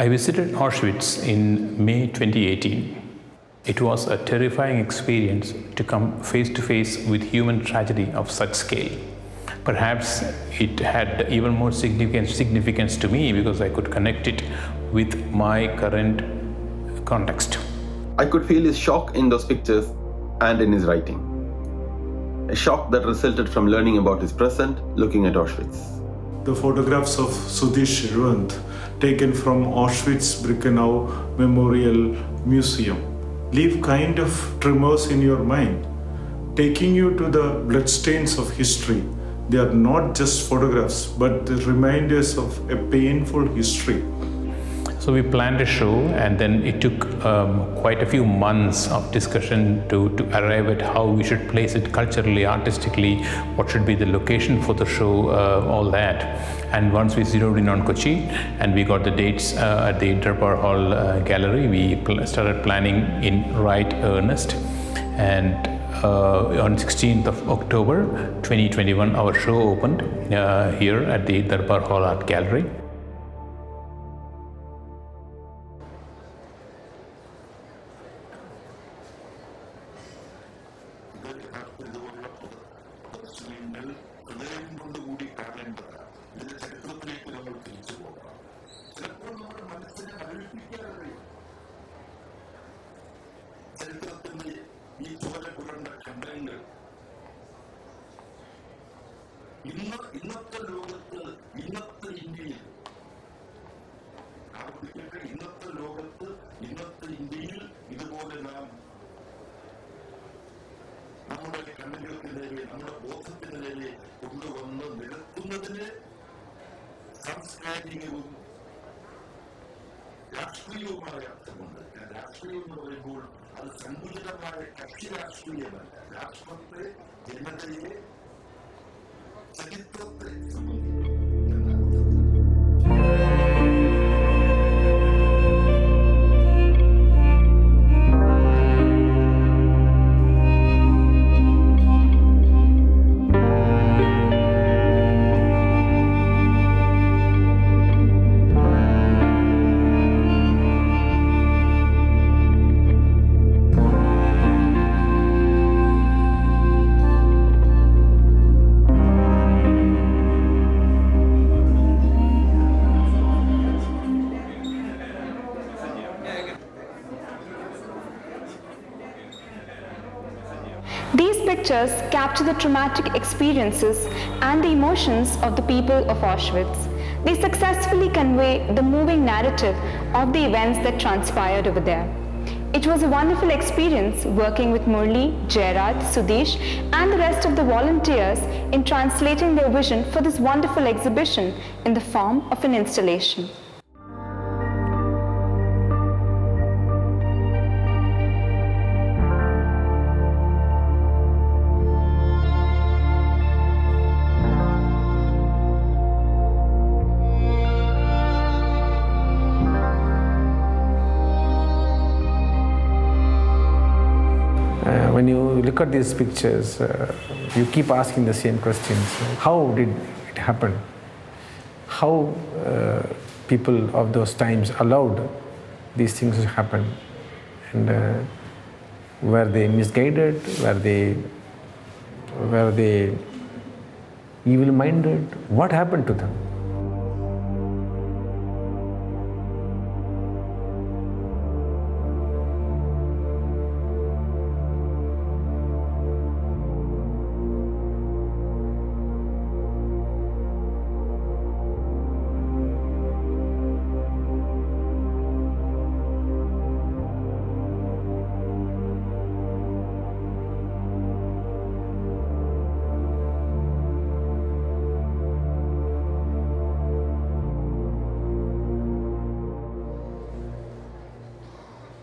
I visited Auschwitz in May 2018. It was a terrifying experience to come face to face with human tragedy of such scale. Perhaps it had even more significance to me because I could connect it with my current context. I could feel his shock in those pictures and in his writing. A shock that resulted from learning about his present, looking at Auschwitz. The photographs of Sudhish Irwant, taken from Auschwitz-Birkenau Memorial Museum, leave kind of tremors in your mind, taking you to the bloodstains of history. They are not just photographs, but the reminders of a painful history. So we planned a show, and then it took quite a few months of discussion to arrive at how we should place it culturally, artistically, what should be the location for the show, all that. And once we zeroed in on Kochi and we got the dates at the Darbar Hall Gallery, we started planning in right earnest. And on 16th of October 2021, our show opened here at the Darbar Hall Art Gallery. സാംസ്കാരികവും രാഷ്ട്രീയവുമായ അർത്ഥമുണ്ട്. രാഷ്ട്രീയം എന്ന് പറയുമ്പോൾ അത് സങ്കുചിതമായ കക്ഷി രാഷ്ട്രീയമല്ല. രാഷ്ട്രത്തെ, ജനതയെ, ചരിത്രത്തെ സംബന്ധിക്കുന്നു. These pictures capture the traumatic experiences and the emotions of the people of Auschwitz. They successfully convey the moving narrative of the events that transpired over there. It was a wonderful experience working with Murli, Jairaj, Sudhish and the rest of the volunteers in translating their vision for this wonderful exhibition in the form of an installation. When you look at these pictures, you keep asking the same questions. How did it happen? How people of those times allowed these things to happen? And were they misguided? Were they evil-minded? What happened to them?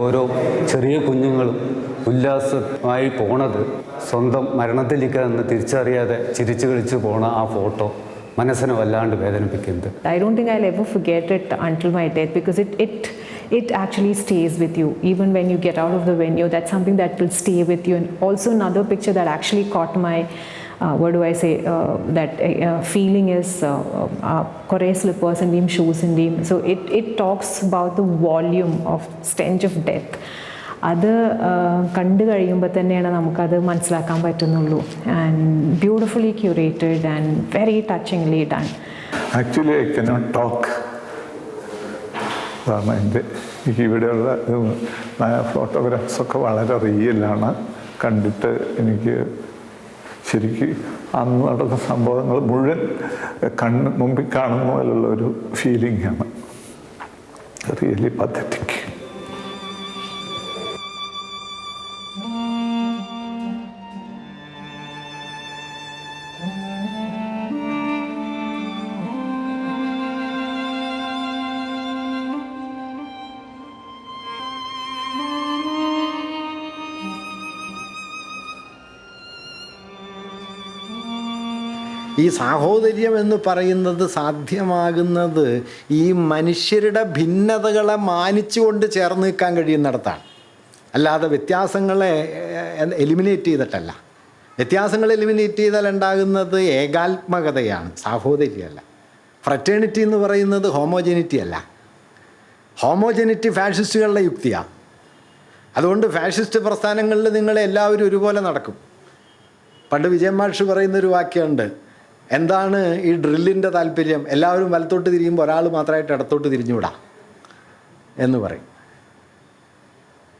ഓരോ ചെറിയ കുഞ്ഞുങ്ങളും ഉല്ലാസമായി പോണത് സ്വന്തം മരണത്തിലേക്ക് എന്ന് തിരിച്ചറിയാതെ ചിരിച്ചു കളിച്ചു പോണ ആ ഫോട്ടോ മനസ്സിനെ വല്ലാണ്ട് വേദനിപ്പിക്കുന്നത്. I don't think I'll ever forget it until my death because it actually stays with you. Even when you get out of the venue, that's something that will stay with you. And also another picture that actually caught my what do I say, that feeling is കുറേ സ്ലിപ്പേഴ്സിൻ്റെയും ഷൂസിൻ്റെയും. So it talks about the volume of stench of death. അത് കണ്ടു കഴിയുമ്പോൾ തന്നെയാണ് നമുക്കത് മനസ്സിലാക്കാൻ പറ്റുന്നുള്ളൂ. And beautifully curated and very touchingly done. Actually I cannot talk. കാരണം ഇവിടെയുള്ള ഫോട്ടോഗ്രാഫ്സൊക്കെ വളരെ റിയലാണ്. കണ്ടിട്ട് എനിക്ക് ശരിക്കും അന്ന് നടന്ന സംഭവങ്ങൾ മുഴുവൻ മുമ്പിൽ കാണുന്ന പോലുള്ള ഒരു ഫീലിംഗാണ്. Really pathetic. ഈ സാഹോദര്യം എന്ന് പറയുന്നത് സാധ്യമാകുന്നത് ഈ മനുഷ്യരുടെ ഭിന്നതകളെ മാനിച്ചുകൊണ്ട് ചേർന്ന് നിൽക്കാൻ കഴിയുന്നിടത്താണ്. അല്ലാതെ വ്യത്യാസങ്ങളെ എലിമിനേറ്റ് ചെയ്തിട്ടല്ല. വ്യത്യാസങ്ങൾ എലിമിനേറ്റ് ചെയ്താൽ ഉണ്ടാകുന്നത് ഏകാത്മകതയാണ്, സാഹോദര്യമല്ല. ഫ്രറ്റേണിറ്റി എന്ന് പറയുന്നത് ഹോമോജനിറ്റി അല്ല. ഹോമോജനിറ്റി ഫാഷിസ്റ്റുകളുടെ യുക്തിയാണ്. അതുകൊണ്ട് ഫാഷിസ്റ്റ് പ്രസ്ഥാനങ്ങളിൽ നിങ്ങളെല്ലാവരും ഒരുപോലെ നടക്കും. പണ്ട് വിജയൻ മാഷ് പറയുന്നൊരു വാക്യമുണ്ട്, എന്താണ് ഈ ഡ്രില്ലിൻ്റെ താല്പര്യം? എല്ലാവരും വലത്തോട്ട് തിരിയുമ്പോൾ ഒരാൾ മാത്രമായിട്ട് ഇടത്തോട്ട് തിരിഞ്ഞുവിടാം എന്ന് പറയും.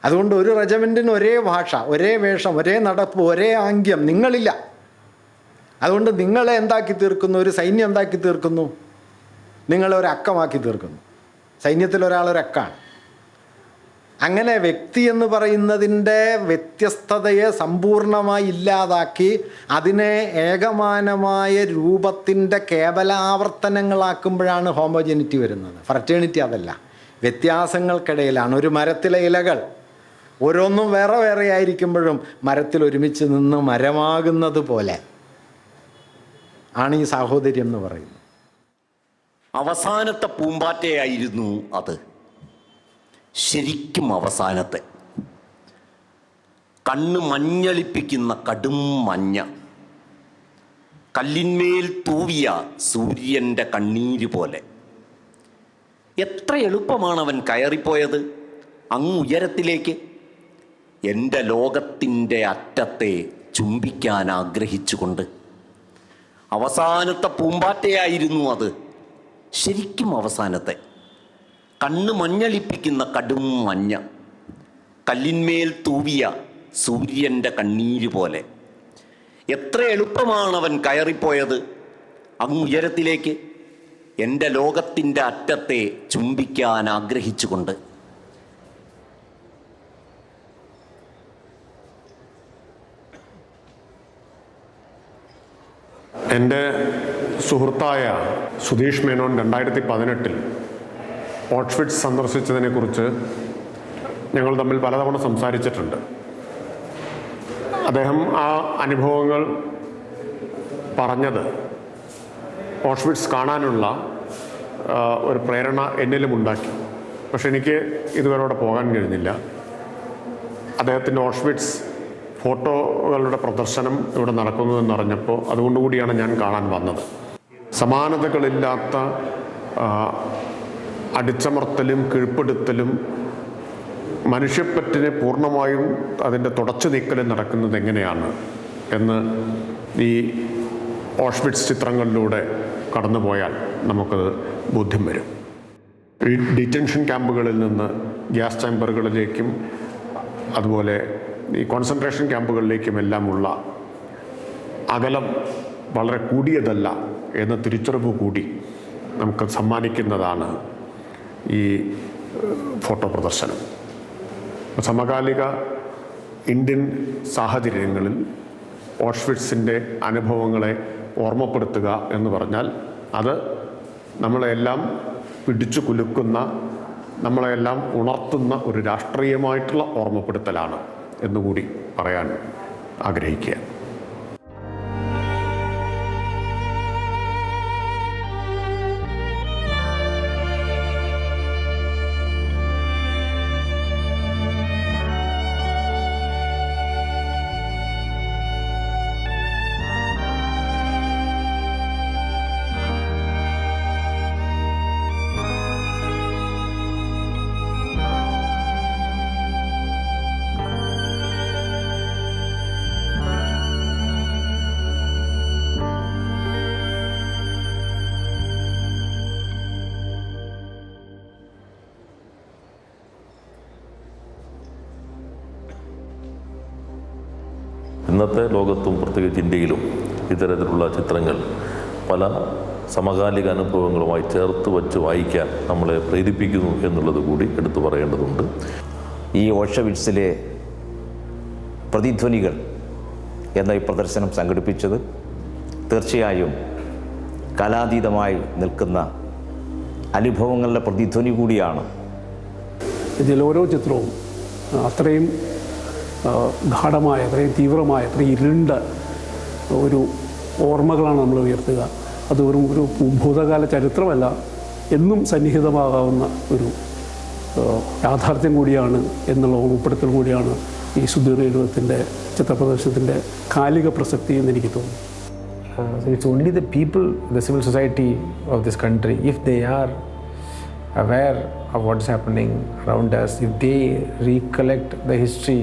അതുകൊണ്ട് ഒരു റെജിമെൻറ്റിന് ഒരേ ഭാഷ, ഒരേ വേഷം, ഒരേ നടപ്പ്, ഒരേ ആംഗ്യം നിങ്ങളില്ല. അതുകൊണ്ട് നിങ്ങളെ എന്താക്കി തീർക്കുന്നു? ഒരു സൈന്യം എന്താക്കി തീർക്കുന്നു? നിങ്ങളെ ഒരക്കമാക്കി തീർക്കുന്നു. സൈന്യത്തിലൊരാളൊരക്കാണ്. അങ്ങനെ വ്യക്തി എന്ന് പറയുന്നതിൻ്റെ വ്യത്യസ്തതയെ സമ്പൂർണമായി ഇല്ലാതാക്കി അതിനെ ഏകമാനമായ രൂപത്തിൻ്റെ കേവലാവർത്തനങ്ങളാക്കുമ്പോഴാണ് ഹോമോജനിറ്റി വരുന്നത്. ഫ്രറ്റേണിറ്റി അതല്ല, വ്യത്യാസങ്ങൾക്കിടയിലാണ്. ഒരു മരത്തിലെ ഇലകൾ ഓരോന്നും വേറെ വേറെ ആയിരിക്കുമ്പോഴും മരത്തിൽ ഒരുമിച്ച് നിന്ന് മരമാകുന്നത് പോലെ ആണ് ഈ സാഹോദര്യം എന്ന് പറയുന്നത്. അവസാനത്തെ പൂമ്പാറ്റയായിരുന്നു അത്. ശരിക്കും അവസാനത്തെ. കണ്ണ് മഞ്ഞളിപ്പിക്കുന്ന കടും മഞ്ഞ, കല്ലിന്മേൽ തൂവിയ സൂര്യൻ്റെ കണ്ണീര് പോലെ. എത്ര എളുപ്പമാണ് അവൻ കയറിപ്പോയത് അങ്ങ് ഉയരത്തിലേക്ക്. എൻ്റെ ലോകത്തിൻ്റെ അറ്റത്തെ ചുംബിക്കാൻ ആഗ്രഹിച്ചുകൊണ്ട്. അവസാനത്തെ പൂമ്പാറ്റയായിരുന്നു അത്, ശരിക്കും അവസാനത്തെ. കണ്ണ് മഞ്ഞളിപ്പിക്കുന്ന കടും മഞ്ഞ, കല്ലിന്മേൽ തൂവിയ സൂര്യൻ്റെ കണ്ണീര് പോലെ. എത്ര എളുപ്പമാണ് അവൻ കയറിപ്പോയത് അങ്ങ് ഉയരത്തിലേക്ക്, എൻ്റെ ലോകത്തിൻ്റെ അറ്റത്തെ ചുംബിക്കാൻ ആഗ്രഹിച്ചുകൊണ്ട്. എൻ്റെ സുഹൃത്തായ സുധീഷ് മേനോൻ 2018 ഓഷ്വിറ്റ്സ് സന്ദർശിച്ചതിനെക്കുറിച്ച് ഞങ്ങൾ തമ്മിൽ പലതവണ സംസാരിച്ചിട്ടുണ്ട്. അദ്ദേഹം ആ അനുഭവങ്ങൾ പറഞ്ഞത് ഓഷ്വിറ്റ്സ് കാണാനുള്ള ഒരു പ്രേരണ എന്നിലും ഉണ്ടാക്കി. പക്ഷെ എനിക്ക് ഇതുവരെ അവിടെ പോകാൻ കഴിഞ്ഞില്ല. അദ്ദേഹത്തിൻ്റെ ഓഷ്വിറ്റ്സ് ഫോട്ടോകളുടെ പ്രദർശനം ഇവിടെ നടക്കുന്നു എന്നറിഞ്ഞപ്പോൾ അതുകൊണ്ടുകൂടിയാണ് ഞാൻ കാണാൻ വന്നത്. സമാനതകളില്ലാത്ത അടിച്ചമർത്തലും കീഴ്പ്പെടുത്തലും മനുഷ്യപ്പറ്റിനെ പൂർണ്ണമായും അതിൻ്റെ തുടച്ചു നീക്കലും നടക്കുന്നത് എങ്ങനെയാണ് എന്ന് ഈ ഓഷ്വിറ്റ്സ് ചിത്രങ്ങളിലൂടെ കടന്നുപോയാൽ നമുക്കത് ബോധ്യം വരും. ഈ ഡിറ്റൻഷൻ ക്യാമ്പുകളിൽ നിന്ന് ഗ്യാസ് ചേമ്പറുകളിലേക്കും അതുപോലെ ഈ കോൺസെൻട്രേഷൻ ക്യാമ്പുകളിലേക്കുമെല്ലാമുള്ള അകലം വളരെ കൂടിയതല്ല എന്ന തിരിച്ചറിവ് കൂടി നമുക്ക് സമ്മാനിക്കുന്നതാണ് ഈ ഫോട്ടോ പ്രദർശനം. സമകാലിക ഇന്ത്യൻ സാഹചര്യങ്ങളിൽ ഓഷ്വിറ്റ്സിൻ്റെ അനുഭവങ്ങളെ ഓർമ്മപ്പെടുത്തുക എന്ന് പറഞ്ഞാൽ അത് നമ്മളെല്ലാം പിടിച്ചു കുലുക്കുന്ന, നമ്മളെല്ലാം ഉണർത്തുന്ന ഒരു രാഷ്ട്രീയമായിട്ടുള്ള ഓർമ്മപ്പെടുത്തലാണ് എന്നുകൂടി പറയാൻ ആഗ്രഹിക്കുക. ഇന്നത്തെ ലോകത്തും പ്രത്യേകിച്ച് ഇന്ത്യയിലും ഇത്തരത്തിലുള്ള ചിത്രങ്ങൾ പല സമകാലിക അനുഭവങ്ങളുമായി ചേർത്ത് വച്ച് വായിക്കാൻ നമ്മളെ പ്രേരിപ്പിക്കുന്നു എന്നുള്ളത് കൂടി എടുത്തു പറയേണ്ടതുണ്ട്. ഈ ഓഷവിറ്റ്സിലെ പ്രതിധ്വനികൾ എന്ന ഈ പ്രദർശനം സംഘടിപ്പിച്ചത് തീർച്ചയായും കാലാതീതമായി നിൽക്കുന്ന അനുഭവങ്ങളുടെ പ്രതിധ്വനി കൂടിയാണ്. ഇതിൽ ഓരോ ചിത്രവും അത്രയും ഗാഢമായ, അത്രയും തീവ്രമായ, അത്രയും ഇരുണ്ട ഒരു ഓർമ്മകളാണ് നമ്മൾ ഉയർത്തുക. അത് വെറും ഒരു ഭൂതകാല ചരിത്രമല്ല, എന്നും സന്നിഹിതമാകാവുന്ന ഒരു യാഥാർത്ഥ്യം കൂടിയാണ് എന്നുള്ള ഓർമ്മപ്പെടുത്തൽ കൂടിയാണ് ഈ സുധീർത്തിൻ്റെ ചിത്രപ്രദർശനത്തിൻ്റെ കാലിക പ്രസക്തി എന്ന് എനിക്ക് തോന്നുന്നു. It's only the people, the civil society of this country, if they are aware of what's happening around us, if they recollect the history,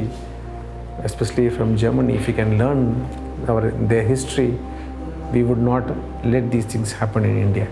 especially from Germany, if we can learn their history, we would not let these things happen in India.